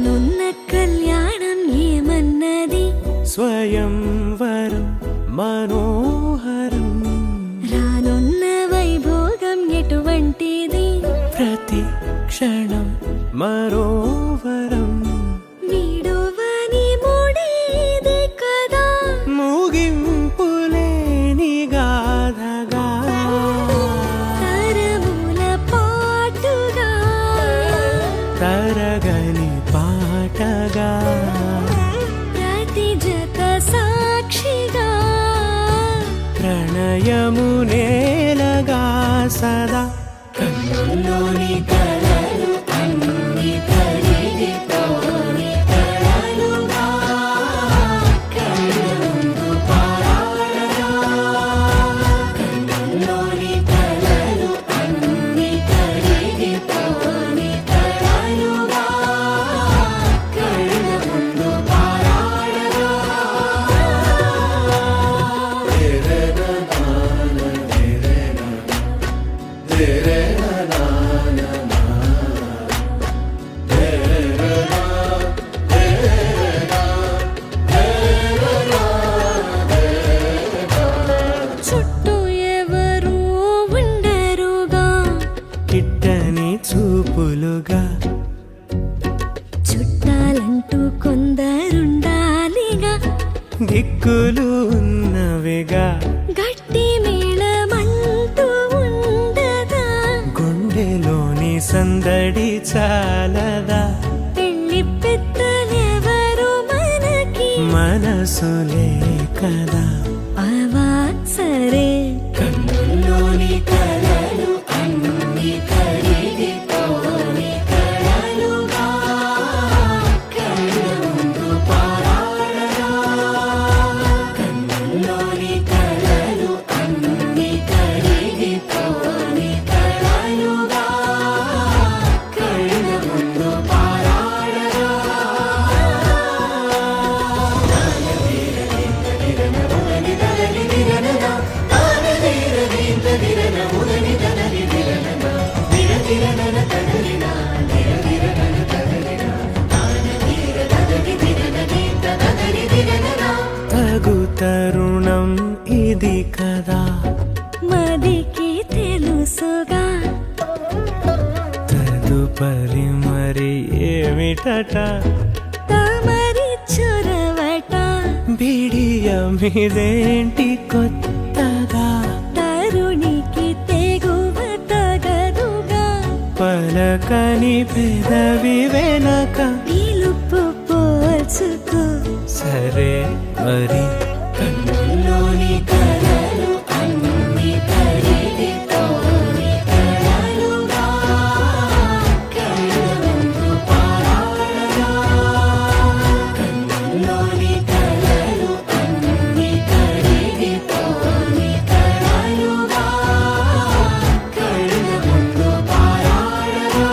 రానున్న కళ్యాణం ఏమన్నది స్వయంవరం మనోహరం రానున్న వైభోగం ఎటువంటిది ప్రతి క్షణం మరోవరం వీడువని మూడేది కదా ముగింపులేని గాథగా తరముల పాటుగా తరగని పాటగా ప్రతి జత సాక్షిగా ప్రణయము నేలగా సదా కన్నుల్లోని కలలు అన్ని కరిగిపోని కలలుగా కళ్ళ ముందు పారాడగా కన్నుల్లోని కలలు అన్ని కరిగిపోని కలలుగా కళ్ళ ముందు పారాడగా చుట్టూ ఎవరు ఉండరుగా కిట్టని చూపులుగా చుట్టాలంటూ కొందరుండాలిగా దిక్కులు ఉన్నవిగా గట్టి మేళమంటూ ఉండదా గుండెలోని సందడి చాలదా పెళ్లి పెద్దలెవరు మనకి మనసులే కదా అవా సరే కన్నుల్లోని కలలు అన్ని కరిగిపోని కలలుగా కళ్ళ ముందు పారాడగా కన్నుల్లోని కలలు అన్ని కరిగిపోని కలలుగా కళ్ళ ముందు పారాడగా తగు తరుణం ఇది కదా మదికి తెలుసుగా తదుపరి మరి ఏమిటట తమరి చొరవట బిడియమిదేంటి కొత్తగా తరుణికి తెగువ తగదుగా పలకని పెదవి వెనక పిలుపు పోల్చుకో సరే మరి కన్నుల్లోని కలలు అన్ని కరిగిపోని కలలుగా కళ్ళ ముందు పారాడగా కన్నుల్లోని కలలు అన్ని కరిగిపోని కలలుగా కళ్ళ ముందు పారాడగా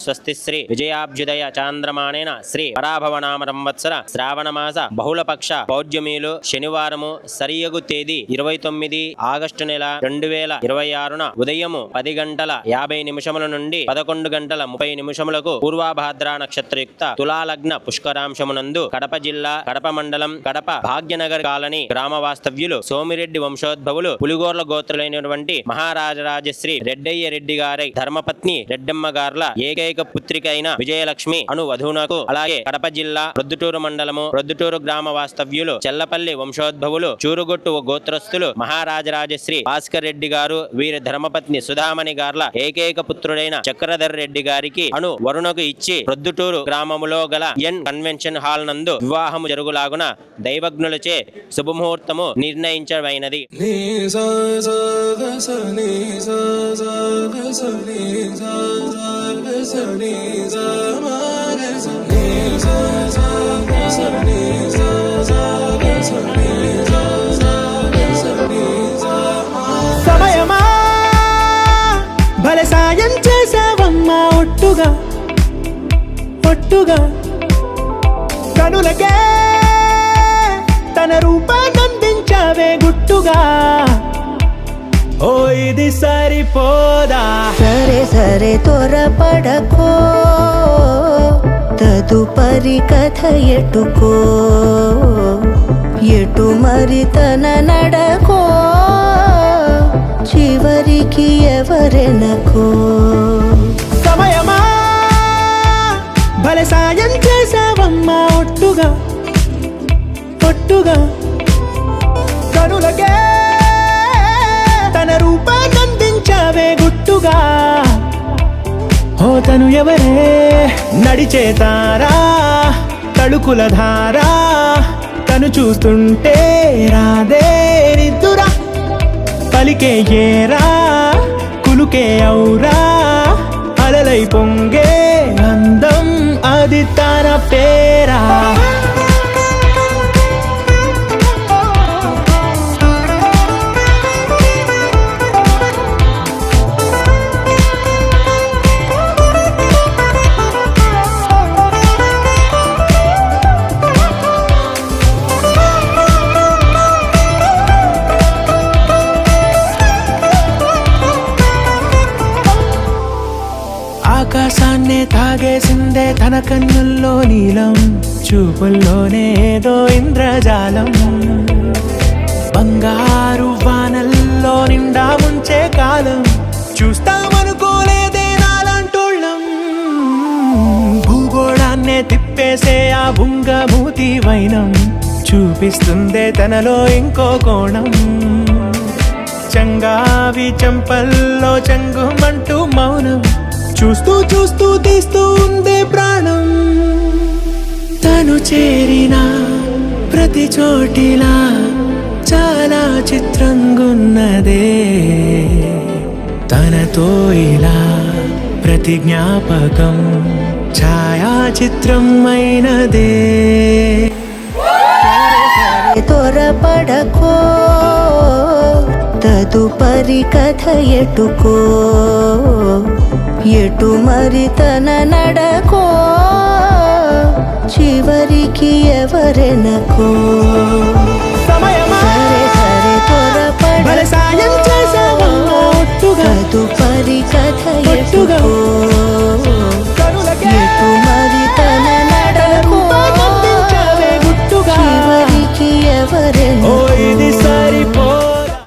స్వస్తి శ్రీ విజయాభ్యుదయ చాంద్రమాణేన శ్రీ పరాభవనామ సంవత్సర శ్రావణ మాస బహుళపక్ష పౌర్ణమిలు శనివారము సరియగు తేదీ 29 ఆగస్టు నెల 2026న ఉదయము 10:50 నుండి 11:30 పూర్వాభాద్ర నక్షత్రయుక్త తులాలగ్న పుష్కరాంశమునందు కడప జిల్లా కడప మండలం కడప భాగ్యనగర్ కాలనీ గ్రామ వాస్తవ్యులు సోమిరెడ్డి వంశోద్భవులు పులిగోర్ల గోత్రులైనటువంటి మహారాజరాజశ్రీ రెడ్డయ్య రెడ్డి గారి ధర్మపత్ని రెడ్డమ్మ గార్ల ఏకైక పుత్రిక అయిన విజయలక్ష్మి అను వధువునకు అలాగే కడప జిల్లా ప్రొద్దుటూరు మండలము ప్రొద్దుటూరు గ్రామ వాస్తవ్యులు చెల్లపల్లి వంశోద్భవులు చూరుగుట్టు గోత్రస్తులు మహారాజరాజశ్రీ భాస్కర్ రెడ్డి గారు వీరి ధర్మపత్ని సుధామణి గార్ల ఏకైక పుత్రుడైన చక్రధర్ రెడ్డి గారికి అను వరుణకు ఇచ్చి ప్రొద్దుటూరు గ్రామములో గల ఎన్ కన్వెన్షన్ హాల్ నందు వివాహము జరుగులాగున దైవజ్ఞులచే శుభముహూర్తము నిర్ణయించబడినది. సమయమా భలే సాయం చేసావమ్మా ఒట్టుగా ఒట్టుగా కనులకే తన రూపాన్నందించావే గుట్టుగా ఓ ఇది సరిపోదా సరే సరే త్వరపడకో తదుపరి కథ ఎటుకో ఎటు మరి తన నడకో చివరికి ఎవరెనకో సమయమా భలే సాయం చేసావమ్మా ఒట్టుగా ఒట్టుగా కనులకే తన రూపాన్నందించావే గుట్టుగా ఓ తను ఎవరే నడిచేతారా తడుకుల ధారా తను చూస్తుంటే రాదే నిద్దురా పలికే ఏరా కులుకే ఔరా అలలై పొంగే అందం అది తన పేరా ఆకాశాన్నే తాగేసిందే తన కన్నుల్లో నీలం చూపుల్లోనే ఏదో ఇంద్రజాలం బంగారు వానల్లో నిండా ముంచే కాలం చూస్తామనుకోలేదే నాలంటోళ్ళం భూగోళాన్నే తిప్పేసే ఆ బుంగమూతి వైనం చూపిస్తుందే తనలో ఇంకో కోణం చంగావి చెంపల్లో చెంగుమంటూ మౌనం చూస్తూ చూస్తూ తీస్తూ ఉందే ప్రాణం తను చేరిన ప్రతి చోటిలా చాలా చిత్రంగున్నదే తనతో ఇలా ప్రతి జ్ఞాపకం ఛాయాచిత్రం అయినదే త్వరపడకో తదుపరి కథ ఎటుకో ఎటు మరి తన నడకో చివరికి ఎవరెనకో